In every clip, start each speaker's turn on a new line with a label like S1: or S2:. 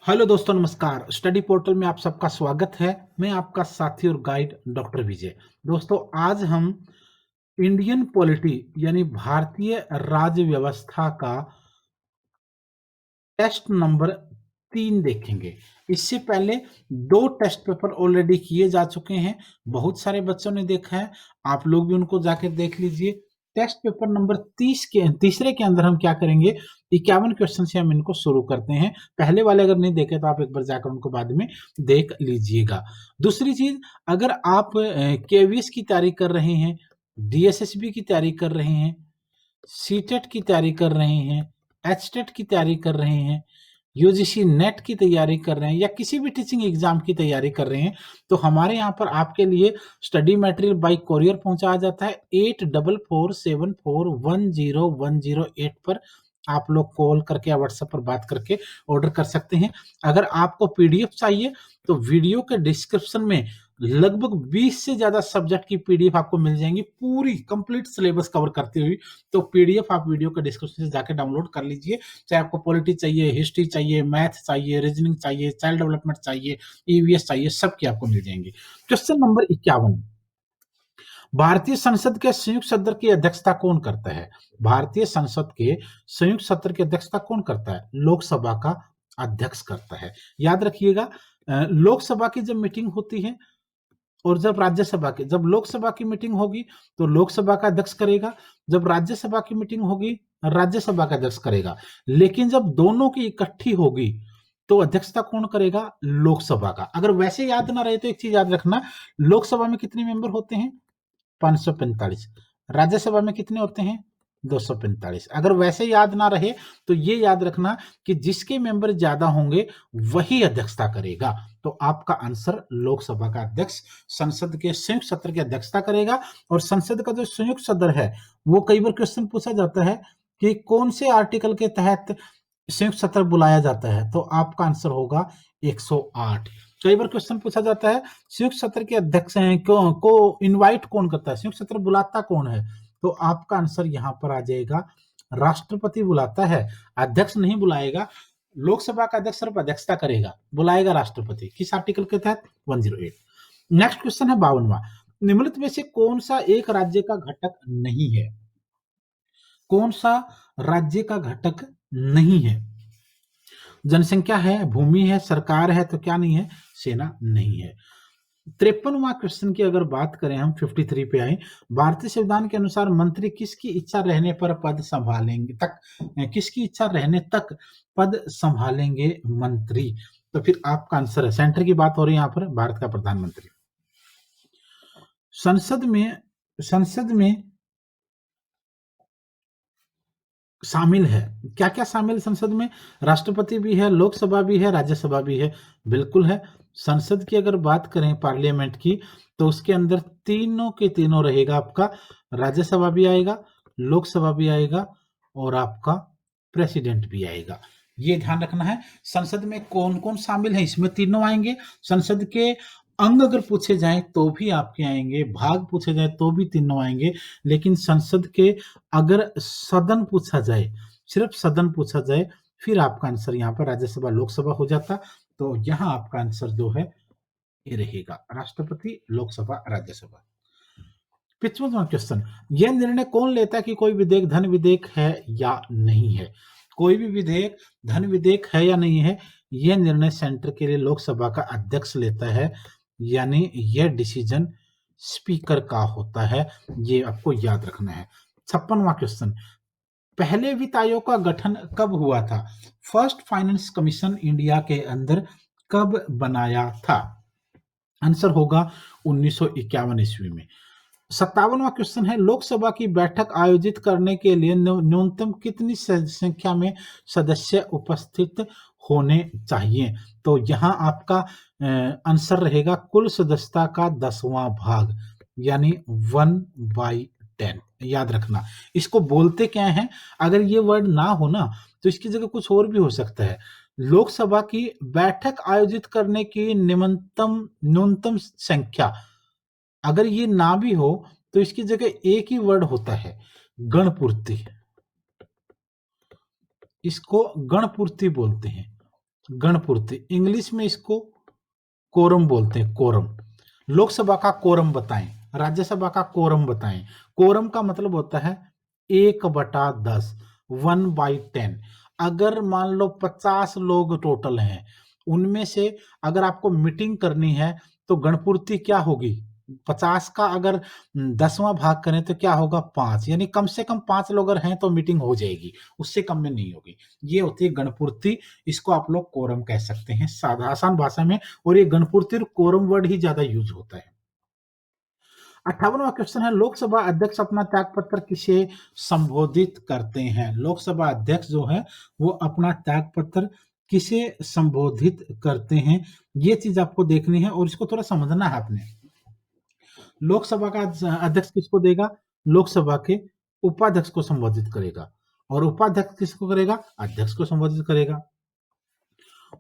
S1: Hello दोस्तों, नमस्कार। Study portal में आप सबका स्वागत है। मैं आपका साथी और गाइड डॉक्टर विजय। दोस्तों, आज हम इंडियन पॉलिटी यानी भारतीय राज्य व्यवस्था का टेस्ट नंबर 3 देखेंगे। इससे पहले 2 टेस्ट पेपर ऑलरेडी किए जा चुके हैं। बहुत सारे बच्चों ने देखा है, आप लोग भी उनको जाकर देख लीजिए। टेस्ट पेपर नंबर 30 के तीसरे के अंदर हम क्या करेंगे, 51 क्वेश्चन से हम इनको शुरू करते हैं। पहले वाले अगर नहीं देखे तो आप एक बार जाकर उनको बाद में देख लीजिएगा। दूसरी चीज़, अगर आप केवीएस की तैयारी कर रहे हैं, डीएसएसबी की तैयारी कर रहे हैं, सीटेट की तैयारी कर रहे हैं, एचटेट की तैयारी कर रहे हैं, यूजीसी नेट की तैयारी कर रहे हैं या किसी भी टीचिंग एग्जाम की तैयारी कर रहे हैं, तो हमारे यहाँ पर आपके लिए स्टडी मटेरियल बाय कोरियर पहुंचाया जाता है। 8447410108 पर आप लोग कॉल करके या व्हाट्सएप पर बात करके ऑर्डर कर सकते हैं। अगर आपको पीडीएफ चाहिए तो वीडियो के डिस्क्रिप्शन में लगभग 20 से ज्यादा सब्जेक्ट की पीडीएफ आपको मिल जाएंगी, पूरी कंप्लीट सिलेबस कवर करती हुई। तो पीडीएफ आप वीडियो के डिस्क्रिप्शन से जाकर डाउनलोड कर लीजिए। चाहे आपको पॉलिटी चाहिए, हिस्ट्री चाहिए, मैथ चाहिए, रीजनिंग चाहिए, चाइल्ड डेवलपमेंट चाहिए, ईवीएस चाहिए, सबकी आपको मिल जाएंगे। क्वेश्चन नंबर 51, भारतीय संसद के संयुक्त सत्र की अध्यक्षता कौन करता है? भारतीय संसद के संयुक्त सत्र की अध्यक्षता कौन करता है? लोकसभा का अध्यक्ष करता है। याद रखिएगा, लोकसभा की जब मीटिंग होती है और जब लोकसभा की मीटिंग होगी तो लोकसभा का अध्यक्ष करेगा, जब राज्यसभा की मीटिंग होगी राज्यसभा का अध्यक्ष करेगा। लेकिन जब दोनों की इकट्ठी होगी तो अध्यक्षता कौन करेगा? लोकसभा का। अगर वैसे याद ना रहे तो एक चीज याद रखना, लोकसभा में कितने मेंबर होते हैं? 545। राज्यसभा में कितने होते हैं? 245। अगर वैसे याद ना रहे तो ये याद रखना कि जिसके मेंबर ज्यादा होंगे वही अध्यक्षता करेगा। तो आपका आंसर लोकसभा का अध्यक्ष संसद के संयुक्त सत्र की अध्यक्षता करेगा। और संसद का जो संयुक्त सत्र है, वो कई बार क्वेश्चन पूछा जाता है कि कौन से आर्टिकल के तहत संयुक्त सत्र बुलाया जाता है, तो आपका आंसर होगा 108। कई बार क्वेश्चन पूछा जाता है संयुक्त सत्र के अध्यक्ष हैं को इनवाइट कौन करता है, संयुक्त सत्र बुलाता कौन है, तो आपका आंसर यहां पर आ जाएगा राष्ट्रपति बुलाता है। अध्यक्ष नहीं बुलाएगा, लोकसभा का अध्यक्ष सिर्फ अध्यक्षता करेगा, बुलाएगा राष्ट्रपति। किस आर्टिकल के तहत? 108। नेक्स्ट क्वेश्चन है 52वां, निम्नलिखित में से कौन सा एक राज्य का घटक नहीं है? कौन सा राज्य का घटक नहीं है? जनसंख्या है, भूमि है, सरकार है, तो क्या नहीं है? सेना नहीं है। 53वां क्वेश्चन की अगर बात करें, हम 53 पे आए। भारतीय संविधान के अनुसार मंत्री किसकी इच्छा रहने पर पद संभालेंगे तक किसकी इच्छा रहने तक पद संभालेंगे मंत्री? तो फिर आपका आंसर है, सेंटर की बात हो रही है यहाँ पर, भारत का प्रधानमंत्री। संसद में शामिल है, क्या क्या शामिल संसद में? राष्ट्रपति भी है, लोकसभा भी है, राज्यसभा भी है। बिल्कुल है। संसद की अगर बात करें, पार्लियामेंट की, तो उसके अंदर तीनों के तीनों रहेगा आपका, राज्यसभा भी आएगा, लोकसभा भी आएगा और आपका प्रेसिडेंट भी आएगा। ये ध्यान रखना है। संसद में कौन कौन शामिल है, इसमें तीनों आएंगे। संसद के अंग अगर पूछे जाएं तो भी आपके आएंगे, भाग पूछे जाए तो भी तीनों आएंगे। लेकिन संसद के अगर सदन पूछा जाए, सिर्फ सदन पूछा जाए, फिर आपका आंसर यहाँ पर राज्यसभा लोकसभा हो जाता। तो यहाँ आपका आंसर जो है ये रहेगा, राष्ट्रपति, लोकसभा, राज्यसभा। 55वां क्वेश्चन, यह निर्णय कौन लेता है कि कोई विधेयक धन विधेयक है या नहीं है? कोई भी विधेयक धन विधेयक है या नहीं है, यह निर्णय सेंटर के लिए लोकसभा का अध्यक्ष लेता है, यानी यह डिसीजन स्पीकर का होता है। ये आपको याद रखना है। 56वां क्वेश्चन, पहले वित्त आयोग का गठन कब हुआ था? फर्स्ट फाइनेंस कमीशन इंडिया के अंदर कब बनाया था? आंसर होगा 1951 ईस्वी में। 57वां क्वेश्चन है, लोकसभा की बैठक आयोजित करने के लिए न्यूनतम कितनी संख्या में सदस्य उपस्थित होने चाहिए? तो यहां आपका आंसर रहेगा कुल सदस्यता का 10वां भाग, यानी 1/10। याद रखना, इसको बोलते क्या है, अगर ये वर्ड ना हो ना तो इसकी जगह कुछ और भी हो सकता है। लोकसभा की बैठक आयोजित करने की न्यूनतम संख्या, अगर ये ना भी हो तो इसकी जगह एक ही वर्ड होता है, गणपूर्ति। इसको गणपूर्ति बोलते हैं। गणपूर्ति, इंग्लिश में इसको कोरम बोलते हैं, कोरम। लोकसभा का कोरम बताएं, राज्यसभा का कोरम बताएं। कोरम का मतलब होता है 1/10, 1/10। अगर मान लो 50 लोग टोटल हैं, उनमें से अगर आपको मीटिंग करनी है तो गणपूर्ति क्या होगी? 50 का अगर 10वां भाग करें तो क्या होगा? 5, यानी कम से कम 5 लोग अगर हैं तो मीटिंग हो जाएगी, उससे कम में नहीं होगी। ये होती है गणपूर्ति, इसको आप लोग कोरम कह सकते हैं सादा आसान भाषा में। और ये गणपूर्ति और कोरम वर्ड ही ज्यादा यूज होता है। 58वां क्वेश्चन है, लोकसभा अध्यक्ष अपना त्यागपत्र किसे संबोधित करते हैं? लोकसभा अध्यक्ष जो है वो अपना त्यागपत्र किसे संबोधित करते हैं? ये चीज आपको देखनी है और इसको थोड़ा समझना है आपने। लोकसभा का अध्यक्ष किसको देगा? लोकसभा के उपाध्यक्ष को संबोधित करेगा। और उपाध्यक्ष किसको करेगा? अध्यक्ष को संबोधित करेगा।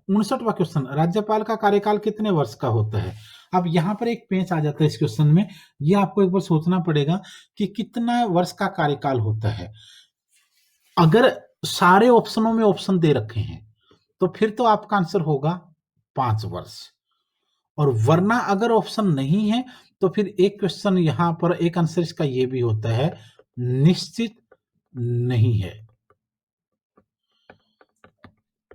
S1: 59वां क्वेश्चन, राज्यपाल का कार्यकाल कितने वर्ष का होता है? अब यहाँ पर एक पेंच आ जाता है इस क्वेश्चन में, ये आपको एक बार सोचना पड़ेगा कि कितना वर्ष का कार्यकाल होता है। अगर सारे ऑप्शनों में ऑप्शन दे रखे हैं तो फिर तो आपका आंसर होगा 5 वर्ष। और वरना अगर ऑप्शन नहीं है तो फिर एक क्वेश्चन यहां पर, एक आंसर इसका ये भी होता है, निश्चित नहीं है।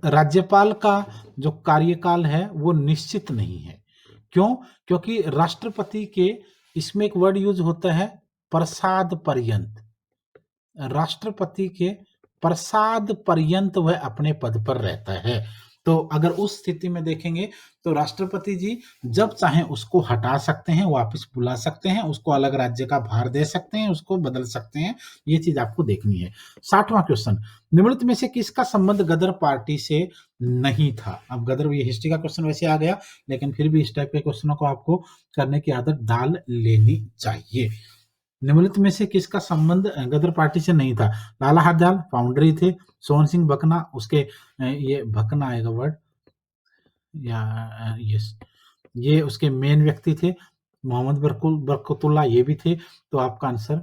S1: राज्यपाल का जो कार्यकाल है वो निश्चित नहीं है। क्यों? क्योंकि राष्ट्रपति के इसमें एक वर्ड यूज होता है, प्रसाद पर्यंत। राष्ट्रपति के प्रसाद पर्यंत वह अपने पद पर रहता है। तो अगर उस स्थिति में देखेंगे तो राष्ट्रपति जी जब चाहें उसको हटा सकते हैं, वापस बुला सकते हैं, उसको अलग राज्य का भार दे सकते हैं, उसको बदल सकते हैं। ये चीज आपको देखनी है। 60वां क्वेश्चन, निम्नलिखित में से किसका संबंध गदर पार्टी से नहीं था? अब गदर, ये हिस्ट्री का क्वेश्चन वैसे आ गया, लेकिन फिर भी इस टाइप के क्वेश्चनों को आपको करने की आदत डाल लेनी चाहिए। निम्नलिखित में से किसका संबंध गदर पार्टी से नहीं था? लाला हरदयाल फाउंडर ही थे, सोहन सिंह भकना, उसके ये भकना आएगा वर्ड, या यस, ये उसके मेन व्यक्ति थे। मोहम्मद बरकतुल्ला ये भी थे। तो आपका आंसर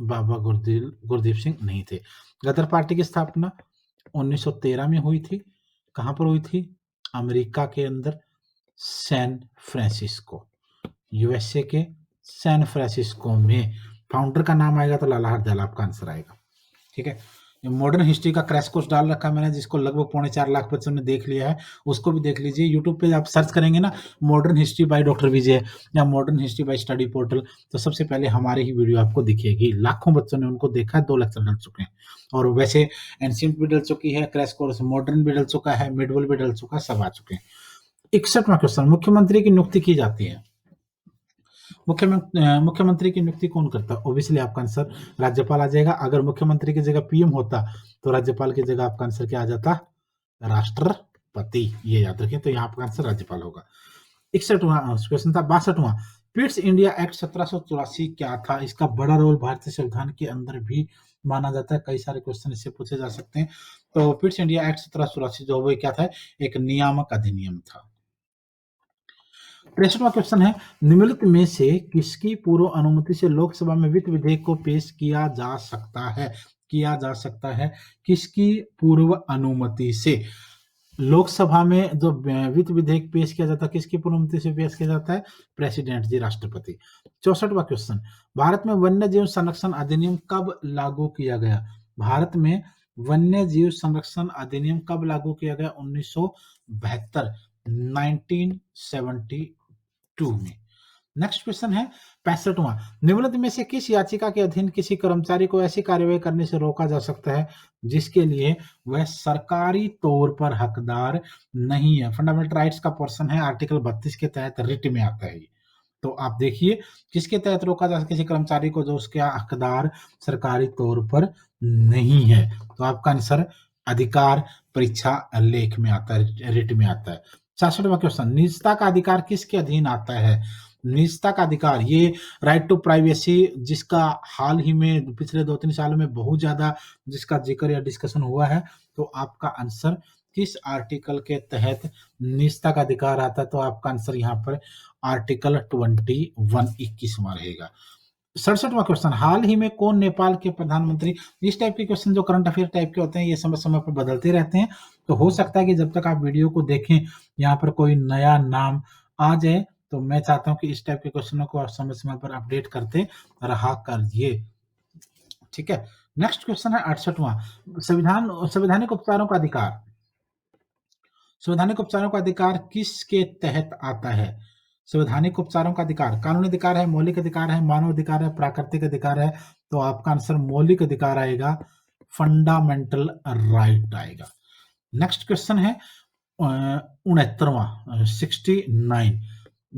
S1: बाबा गुरदीप सिंह नहीं थे। गदर पार्टी की स्थापना 1913 में हुई थी। कहां पर हुई थी? अमेरिका के अंदर सैन फ्रांसिस्को, यूएसए के सैन फ्रांसिस्को में। फाउंडर का नाम आएगा तो लाला हरदयाल आपका आंसर आएगा। ठीक है, मॉडर्न हिस्ट्री का क्रैश कोर्स डाल रखा है मैंने, जिसको लगभग 4.25 लाख बच्चों ने देख लिया है, उसको भी देख लीजिए। यूट्यूब पे आप सर्च करेंगे ना मॉडर्न हिस्ट्री बाय डॉक्टर विजय या modern history by study portal, तो सबसे पहले हमारे ही वीडियो आपको दिखेगी। लाखों बच्चों ने उनको देखा है, 2 लेक्चर डल चुके हैं। और वैसे एंशियंट भी डल चुकी है क्रैश कोर्स, मॉडर्न भी डल चुका है, मिडवल भी डल चुका है, सब आ चुके हैं। 61वां क्वेश्चन, मुख्यमंत्री की नियुक्ति की जाती है। मुख्यमंत्री की नियुक्ति कौन करता है? ओबियसली आपका आंसर राज्यपाल आ जाएगा। अगर मुख्यमंत्री की जगह पीएम होता तो राज्यपाल की जगह आपका आंसर क्या आ जाता? राष्ट्रपति। ये याद रखें, तो यहाँ आपका आंसर राज्यपाल होगा। 61वां क्वेश्चन था। 62वां, पिट्स इंडिया एक्ट 1784 क्या था? इसका बड़ा रोल भारतीय संविधान के अंदर भी माना जाता है। कई सारे क्वेश्चन इससे पूछे जा सकते हैं। तो पिट्स इंडिया एक्ट 1784 जो वो क्या था? एक नियामक अधिनियम था। 63वां क्वेश्चन है, निम्नलिखित में से किसकी पूर्व अनुमति से लोकसभा में वित्त विधेयक को पेश किया जा सकता है? किया जा सकता है किसकी पूर्व अनुमति से? लोकसभा में जो वित्त विधेयक पेश किया जाता है, किसकी पूर्व अनुमति से पेश किया जाता है? प्रेसिडेंट जी, राष्ट्रपति। 64वां क्वेश्चन, भारत में वन्य जीव संरक्षण अधिनियम कब लागू किया गया? भारत में वन्य जीव संरक्षण अधिनियम कब लागू किया गया? 1972, 1972 में। नेक्स्ट क्वेश्चन है 65वां, निम्नलिखित में से किस याचिका के अधीन किसी कर्मचारी को ऐसी कार्यवाही करने से रोका जा सकता है जिसके लिए वह सरकारी तौर पर हकदार नहीं है? फंडामेंटल राइट्स का पोर्शन है, आर्टिकल 32 के तहत रिट में आता है। तो आप देखिए किसके तहत रोका जा सकता है किसी कर्मचारी को जो उसके हकदार सरकारी तौर पर नहीं है? तो आपका आंसर अधिकार परीक्षा लेख में आता है, रिट में आता है। 66वां क्वेश्चन, निजता का अधिकार किसके अधीन आता है? निजता का अधिकार, ये राइट टू प्राइवेसी, जिसका हाल ही में पिछले 2-3 सालों में बहुत ज्यादा जिसका जिक्र या डिस्कशन हुआ है, तो आपका आंसर किस आर्टिकल के तहत निजता का अधिकार आता है? तो आपका आंसर यहाँ पर आर्टिकल 21 21वां रहेगा। 67वां क्वेश्चन, हाल ही में कौन नेपाल के प्रधानमंत्री। इस टाइप के क्वेश्चन जो करंट अफेयर टाइप के होते हैं ये समय समय पर बदलते रहते हैं, तो हो सकता है कि जब तक आप वीडियो को देखें यहाँ पर कोई नया नाम आ जाए, तो मैं चाहता हूं कि इस टाइप के क्वेश्चनों को आप समय समय पर अपडेट करते रहा करिए। ठीक है, नेक्स्ट क्वेश्चन है 68वां, संवैधानिक उपचारों का अधिकार। संवैधानिक उपचारों का अधिकार किसके तहत आता है। संवैधानिक उपचारों का अधिकार कानूनी अधिकार है, मौलिक अधिकार है, मानव अधिकार है, प्राकृतिक अधिकार है, तो आपका आंसर मौलिक अधिकार आएगा, फंडामेंटल राइट आएगा। नेक्स्ट क्वेश्चन है 69वां 69,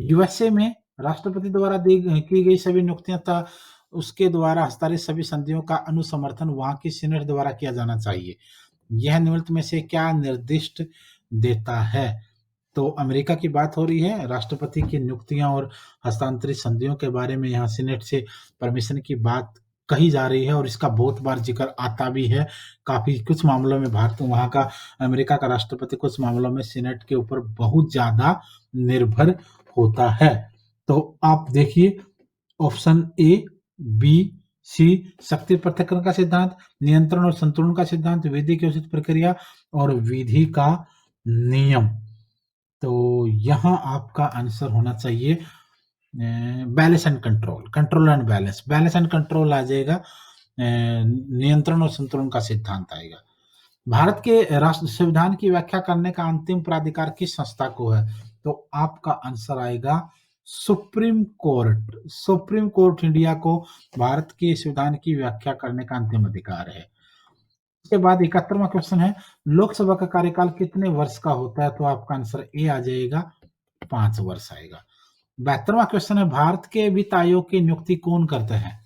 S1: यूएसए में राष्ट्रपति द्वारा की गई सभी नियुक्तियां तथा उसके द्वारा हस्ताक्षरित सभी संधियों का अनुसमर्थन वहां की सीनेट द्वारा किया जाना चाहिए। यह निम्नलिखित में से क्या निर्दिष्ट देता है। तो अमेरिका की बात हो रही है, राष्ट्रपति की नियुक्तियां और हस्तांतरित संधियों के बारे में यहाँ सीनेट से परमिशन की बात कही जा रही है और इसका बहुत बार जिक्र आता भी है। काफी कुछ मामलों में भारत वहां का अमेरिका का राष्ट्रपति कुछ मामलों में सीनेट के ऊपर बहुत ज्यादा निर्भर होता है। तो आप देखिए ऑप्शन ए, बी, सी, शक्ति पृथक्करण का सिद्धांत, नियंत्रण और संतुलन का सिद्धांत, विधि की उचित प्रक्रिया और विधि का नियम। तो यहाँ आपका आंसर होना चाहिए balance and control, control and balance, balance and control आ जाएगा, नियंत्रण और संतुलन का सिद्धांत आएगा। भारत के राष्ट्र संविधान की व्याख्या करने का अंतिम प्राधिकार किस संस्था को है। तो आपका आंसर आएगा supreme court. Supreme court India को भारत के संविधान की व्याख्या करने का अंतिम अधिकार है। इसके बाद 71वां क्वेश्चन है, लोकसभा का कार्यकाल कितने वर्ष का होता है। तो आपका आंसर ए आ जाएगा, 5 वर्ष आएगा। 72वां क्वेश्चन है, भारत के वित्त आयोग की नियुक्ति कौन करता है।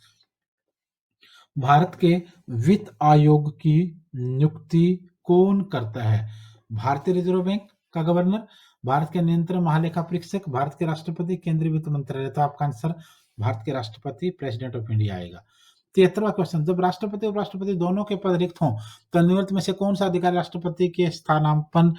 S1: भारत के वित्त आयोग की नियुक्ति कौन करता है। भारतीय रिजर्व बैंक का गवर्नर, भारत के नियंत्रण महालेखा परीक्षक, भारत के राष्ट्रपति, केंद्रीय वित्त मंत्रालय। तो आपका आंसर भारत के राष्ट्रपति, प्रेसिडेंट ऑफ इंडिया आएगा। 73वां क्वेश्चन, जब राष्ट्रपति और उपराष्ट्रपति दोनों के पद रिक्त हों तो निम्नलिखित में से कौन सा अधिकारी राष्ट्रपति के स्थानापन्न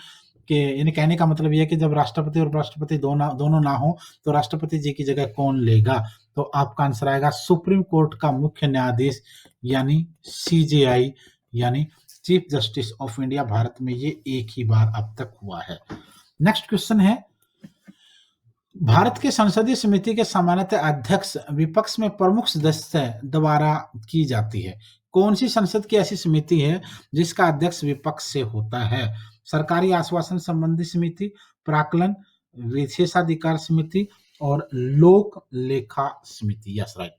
S1: के, यानी कहने का मतलब यह है कि जब राष्ट्रपति और उपराष्ट्रपति दोनों ना हो तो राष्ट्रपति जी की जगह कौन लेगा। तो आपका आंसर आएगा सुप्रीम कोर्ट का मुख्य न्यायाधीश यानी सीजेआई यानी chief justice of India. Bharat में ये एक ही बार अब तक हुआ है। नेक्स्ट क्वेश्चन है, भारत के संसदीय समिति के सामान्यतः अध्यक्ष विपक्ष में प्रमुख सदस्य द्वारा की जाती है। कौन सी संसद की ऐसी समिति है जिसका अध्यक्ष विपक्ष से होता है। सरकारी आश्वासन संबंधी समिति, प्राक्कलन, विशेषाधिकार समिति और लोक लेखा समिति। Yes right.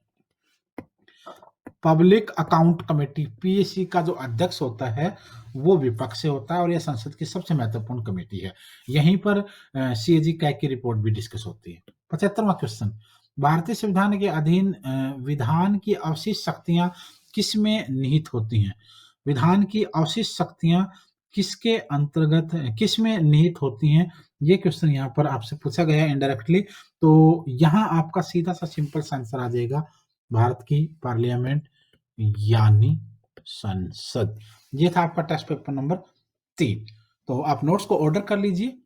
S1: Public account committee PAC का जो अध्यक्ष होता है वो विपक्ष से होता है और यह संसद की सबसे महत्वपूर्ण कमेटी है। यहीं पर सीएजी कैग की रिपोर्ट भी डिस्कस होती है। 75वां क्वेश्चन, भारतीय संविधान के अधीन विधान की अवशिष्ट शक्तियां किसमें निहित होती हैं। विधान की अवशिष्ट शक्तियां किसके अंतर्गत किसमें निहित होती हैं, ये क्वेश्चन यहाँ पर आपसे पूछा गया है इनडायरेक्टली। तो यहाँ आपका सीधा सा सिंपल सा आंसर आ जाएगा, भारत की पार्लियामेंट यानी संसद। ये था आपका टेस्ट पेपर नंबर 3। तो आप नोट्स को ऑर्डर कर लीजिए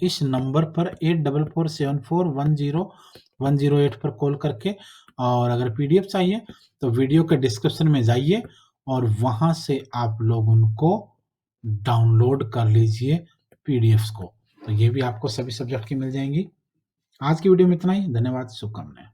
S1: इस नंबर पर 8447410108 पर कॉल करके, और अगर पीडीएफ चाहिए तो वीडियो के डिस्क्रिप्शन में जाइए और वहां से आप लोग उनको डाउनलोड कर लीजिए पीडीएफ्स को। तो ये भी आपको सभी सब्जेक्ट की मिल जाएंगी। आज की वीडियो में इतना ही, धन्यवाद, शुभकामनाएं।